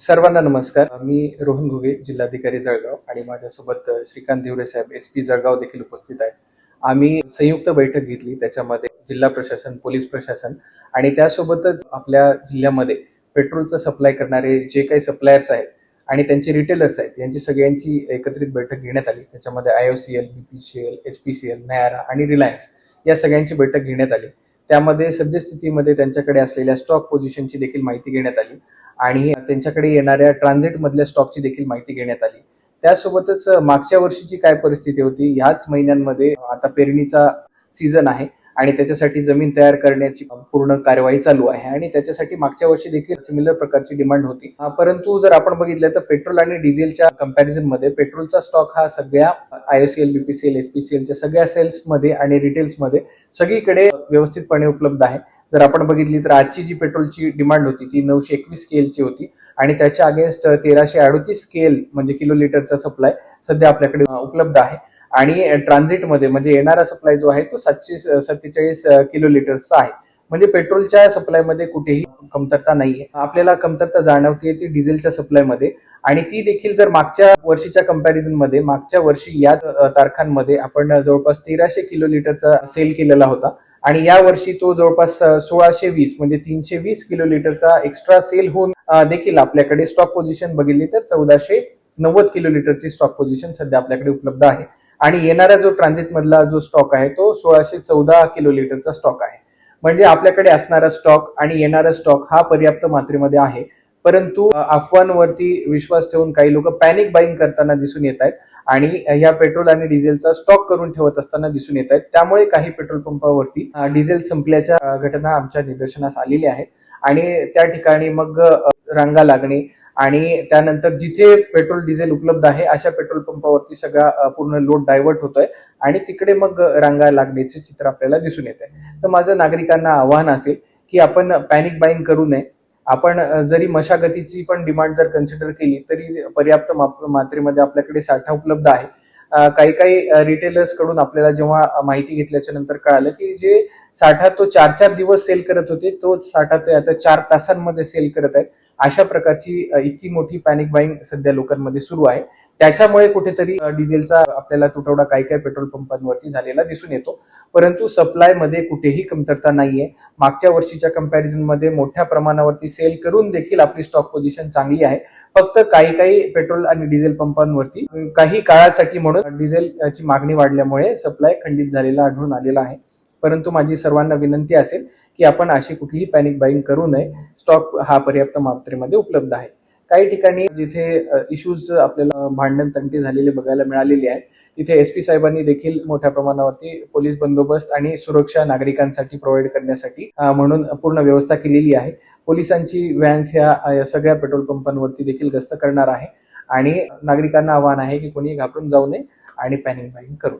सर्वांना नमस्कार. मी रोहन घुगे, जिल्हाधिकारी जळगाव आणि माझ्यासोबत श्रीकांत दिवरे साहेब SP जळगाव देखील उपस्थित आहेत. आम्ही संयुक्त बैठक घेतली. त्याच्यामध्ये जिल्हा प्रशासन, पोलीस प्रशासन आणि त्यासोबतच आपल्या जिल्ह्यामध्ये पेट्रोलचं सप्लाय करणारे जे काही सप्लायर्स आहेत आणि त्यांचे रिटेलर्स आहेत, यांची सगळ्यांची एकत्रित बैठक घेण्यात आली. त्याच्यामध्ये IOCL, BPCL, HPCL, नयारा आणि रिलायन्स या सगळ्यांची बैठक घेण्यात आली. त्यामध्ये सद्यस्थितीमध्ये त्यांच्याकडे असलेल्या स्टॉक पोझिशनची देखील माहिती घेण्यात आली आणि त्यांच्याकडे येणाऱ्या ट्रान्झिट मधल्या स्टॉकची देखील माहिती घेण्यात आली. त्यासोबतच मागच्या वर्षीची काय परिस्थिती होती, ह्याच महिन्यांमध्ये आता पेरणीचा सीझन आहे आणि त्याच्यासाठी जमीन तयार करण्याची पूर्ण कार्यवाही चालू आहे आणि त्याच्यासाठी मागच्या वर्षी देखील सिमिलर प्रकारची डिमांड होती. परंतु जर आपण बघितलं तर पेट्रोल आणि डिझेलच्या कंपॅरिझन मध्ये पेट्रोलचा स्टॉक हा सगळ्या IOCL, BPCL, HPCLच्या सगळ्या सेल्स मध्ये आणि रिटेल्स मध्ये सगळीकडे व्यवस्थितपणे उपलब्ध आहे. जर आपण बघितली तर आजची जी पेट्रोलची डिमांड होती ती 921 स्केलची होती आणि त्याच्या अगेन्स्ट 1338 स्केल म्हणजे किलो लिटरचा सप्लाय सध्या आपल्याकडे उपलब्ध आहे आणि ट्रान्झिटमध्ये म्हणजे येणारा सप्लाय जो आहे तो 747 किलो लिटरचा आहे. म्हणजे पेट्रोलच्या सप्लायमध्ये कुठेही कमतरता नाहीये. आपल्याला कमतरता जाणवते ती डिझेलच्या सप्लायमध्ये आणि ती देखील जर मागच्या वर्षीच्या कंपॅरिझन मध्ये मागच्या वर्षी या तारखांमध्ये आपण जवळपास 1300 किलो लिटरचा सेल केलेला होता आणि या वर्षी तो जवळपास 1620 म्हणजे 320 किलो लिटरचा एक्स्ट्रा सेल होऊन देखील आपल्याकडे स्टॉक पोझिशन बघितली तर 1490 किलो लिटरची स्टॉक पोझिशन सध्या आपल्याकडे उपलब्ध आहे आणि येणारा जो ट्रान्झिट मधला जो स्टॉक आहे तो 1614 किलो लिटरचा स्टॉक आहे. म्हणजे आपल्याकडे असणारा स्टॉक आणि येणारा स्टॉक हा पर्याप्त मात्रेमध्ये आहे. परंतु अफवांवरती विश्वास ठेवून काही लोक पॅनिक बाईंग करताना दिसून येत आहेत आणि या पेट्रोल आणि डिझेलचा स्टॉक करून ठेवत असताना दिसून येत आहेत. त्यामुळे काही पेट्रोल पंपावरती डिझेल संपल्याच्या घटना आमच्या निदर्शनास आलेल्या आहेत आणि त्या ठिकाणी मग रांगा लागणे आणि त्यानंतर जिथे पेट्रोल डिझेल उपलब्ध आहे अशा पेट्रोल पंपावरती सगळा पूर्ण लोड डायव्हर्ट होतोय आणि तिकडे मग रांगा लागण्याचे चित्र आपल्याला दिसून येत आहे. तर माझं नागरिकांना आव्हान असेल की आपण पॅनिक बाईंग करू नये. आपण जरी मशागतीची पण डिमांड जर कन्सिडर केली तरी पर्याप्त मात्रेमध्ये आपल्याकडे साठा उपलब्ध आहे. काही काही रिटेलर्स कडून आपल्याला जेव्हा माहिती घेतल्याच्या नंतर कळालं की जे साठा तो 4-4 दिवस सेल करत होते तो साठा ते आता 4 तासांमध्ये सेल करत आहेत. अशा प्रकारची इतकी मोठी पॅनिक बाईंग सध्या लोकांमध्ये सुरू आहे. त्याच्यामुळे कुठेतरी डिझेलचा आपल्याला तुटवडा काही काही पेट्रोल पंपांवरती झालेला दिसून येतो. परंतु सप्लाय मध्ये कुठेही कमतरता नाहीये. मागच्या वर्षीच्या कंपॅरिझन मध्ये मोठ्या प्रमाणावरती सेल करून देखील आपली स्टॉक पोझिशन चांगली आहे. फक्त काही काही पेट्रोल आणि डिझेल पंपांवरती काही काळासाठी म्हणून डिझेलची मागणी वाढल्यामुळे सप्लाय खंडित झालेला आढळून आलेला आहे. परंतु माझी सर्वांना विनंती असेल की आपण अशी कुठलीही पॅनिक बाईंग करू नये. स्टॉक हा पर्याप्त मात्रेमध्ये उपलब्ध आहे. काही ठिकाणी जिथे इश्यूज आपल्याला भांडण तंटी झालेले बघायला मिळालेली आहे तिथे SP साहेबांनी देखील मोठ्या प्रमाणावरती पोलीस बंदोबस्त आणि सुरक्षा नागरिकांसाठी प्रोव्हाइड करण्यासाठी म्हणून पूर्ण व्यवस्था केलेली आहे. पोलिसांची व्हॅन्स ह्या सगळ्या पेट्रोल पंपांवरती देखील गस्त करणार आहे आणि नागरिकांना आवाहन आहे की कोणी घाबरून जाऊ नये आणि पॅनिक बाईंग करू